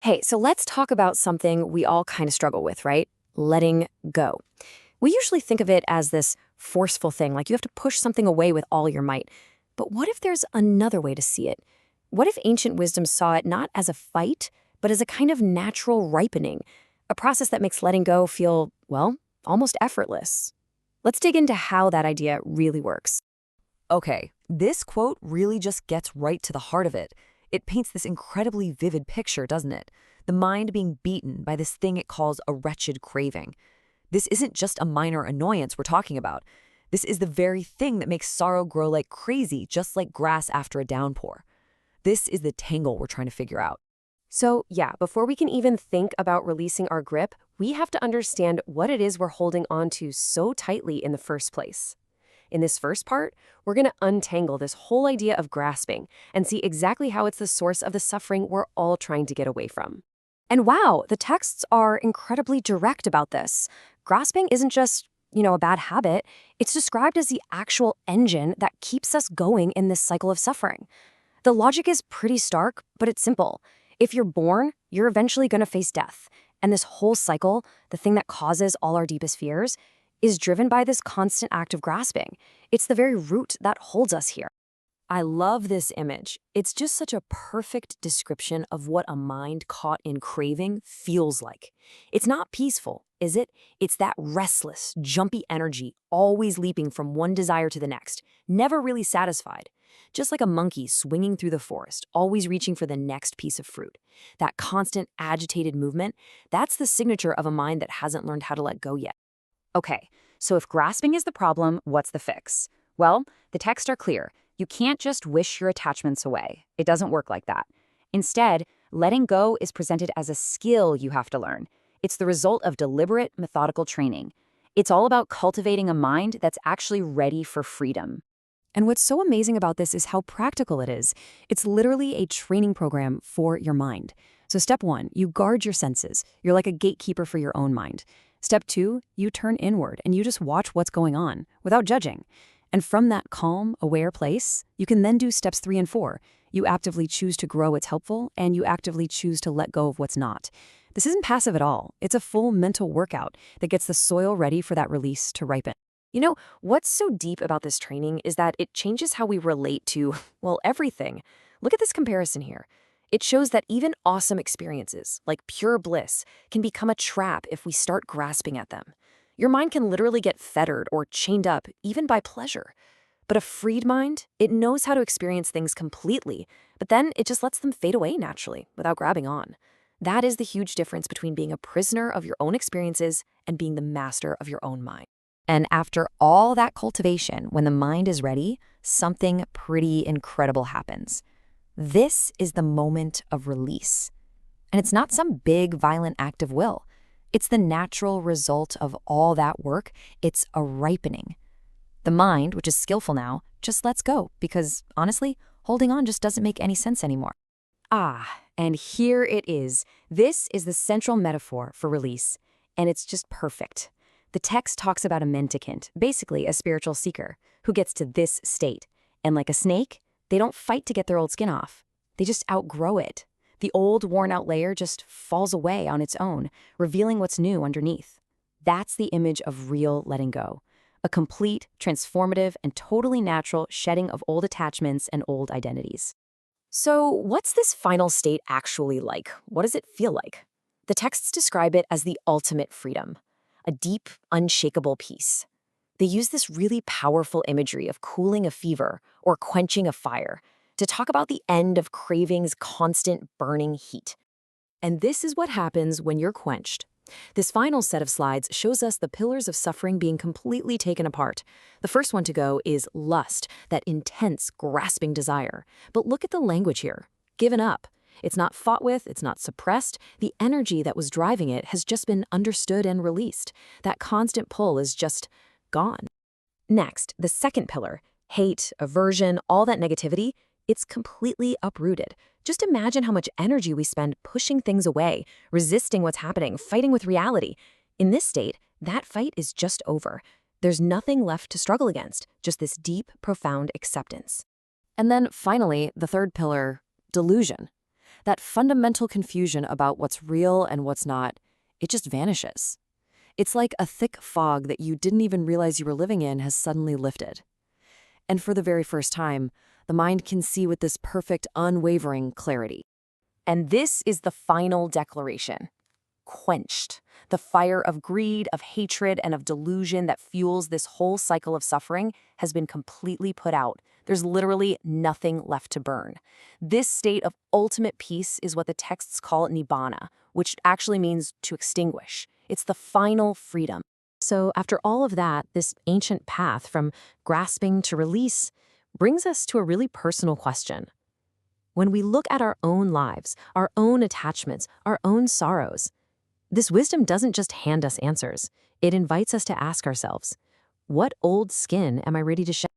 Hey, so let's talk about something we all kind of struggle with, right? Letting go. We usually think of it as this forceful thing, like you have to push something away with all your might. But what if there's another way to see it? What if ancient wisdom saw it not as a fight, but as a kind of natural ripening, a process that makes letting go feel, well, almost effortless? Let's dig into how that idea really works. Okay, this quote really just gets right to the heart of it. It paints this incredibly vivid picture, doesn't it? The mind being beaten by this thing it calls a wretched craving. This isn't just a minor annoyance we're talking about. This is the very thing that makes sorrow grow like crazy, just like grass after a downpour. This is the tangle we're trying to figure out. So, yeah, before we can even think about releasing our grip, we have to understand what it is we're holding on to so tightly in the first place. In this first part, we're going to untangle this whole idea of grasping and see exactly how it's the source of the suffering we're all trying to get away from. And wow, the texts are incredibly direct about this. Grasping isn't just, a bad habit. It's described as the actual engine that keeps us going in this cycle of suffering. The logic is pretty stark, but it's simple. If you're born, you're eventually going to face death. And this whole cycle, the thing that causes all our deepest fears, is driven by this constant act of grasping. It's the very root that holds us here. I love this image. It's just such a perfect description of what a mind caught in craving feels like. It's not peaceful, is it? It's that restless, jumpy energy, always leaping from one desire to the next, never really satisfied. Just like a monkey swinging through the forest, always reaching for the next piece of fruit. That constant, agitated movement, that's the signature of a mind that hasn't learned how to let go yet. Okay, so if grasping is the problem, what's the fix? Well, the texts are clear. You can't just wish your attachments away. It doesn't work like that. Instead, letting go is presented as a skill you have to learn. It's the result of deliberate, methodical training. It's all about cultivating a mind that's actually ready for freedom. And what's so amazing about this is how practical it is. It's literally a training program for your mind. So step one, you guard your senses. You're like a gatekeeper for your own mind. Step two, you turn inward and you just watch what's going on without judging. And from that calm, aware place, you can then do steps 3 and 4. You actively choose to grow what's helpful, and you actively choose to let go of what's not. This isn't passive at all. It's a full mental workout that gets the soil ready for that release to ripen. What's so deep about this training is that it changes how we relate to, well, everything. Look at this comparison here. It shows that even awesome experiences, like pure bliss, can become a trap if we start grasping at them. Your mind can literally get fettered or chained up, even by pleasure. But a freed mind, it knows how to experience things completely, but then it just lets them fade away naturally, without grabbing on. That is the huge difference between being a prisoner of your own experiences and being the master of your own mind. And after all that cultivation, when the mind is ready, something pretty incredible happens. This is the moment of release. And it's not some big, violent act of will. It's the natural result of all that work. It's a ripening. The mind, which is skillful now, just lets go because, honestly, holding on just doesn't make any sense anymore. Ah, and here it is. This is the central metaphor for release, and it's just perfect. The text talks about a mendicant, basically a spiritual seeker, who gets to this state. And like a snake, they don't fight to get their old skin off. They just outgrow it. The old, worn-out layer just falls away on its own, revealing what's new underneath. That's the image of real letting go. A complete, transformative, and totally natural shedding of old attachments and old identities. So, what's this final state actually like? What does it feel like? The texts describe it as the ultimate freedom, a deep, unshakable peace. They use this really powerful imagery of cooling a fever or quenching a fire to talk about the end of craving's constant burning heat. And this is what happens when you're quenched. This final set of slides shows us the pillars of suffering being completely taken apart. The first one to go is lust, that intense, grasping desire. But look at the language here. Given up. It's not fought with, it's not suppressed. The energy that was driving it has just been understood and released. That constant pull is just gone. Next, the second pillar, hate, aversion, all that negativity, it's completely uprooted. Just imagine how much energy we spend pushing things away, resisting what's happening, fighting with reality. In this state, that fight is just over. There's nothing left to struggle against, just this deep, profound acceptance. And then finally, the third pillar, delusion. that fundamental confusion about what's real and what's not, it just vanishes. It's like a thick fog that you didn't even realize you were living in has suddenly lifted. And for the very first time, the mind can see with this perfect, unwavering clarity. And this is the final declaration. Quenched. The fire of greed, of hatred, and of delusion that fuels this whole cycle of suffering has been completely put out. There's literally nothing left to burn. This state of ultimate peace is what the texts call nibbana, which actually means to extinguish. It's the final freedom. So after all of that, this ancient path from grasping to release brings us to a really personal question. When we look at our own lives, our own attachments, our own sorrows, this wisdom doesn't just hand us answers. It invites us to ask ourselves, what old skin am I ready to shed?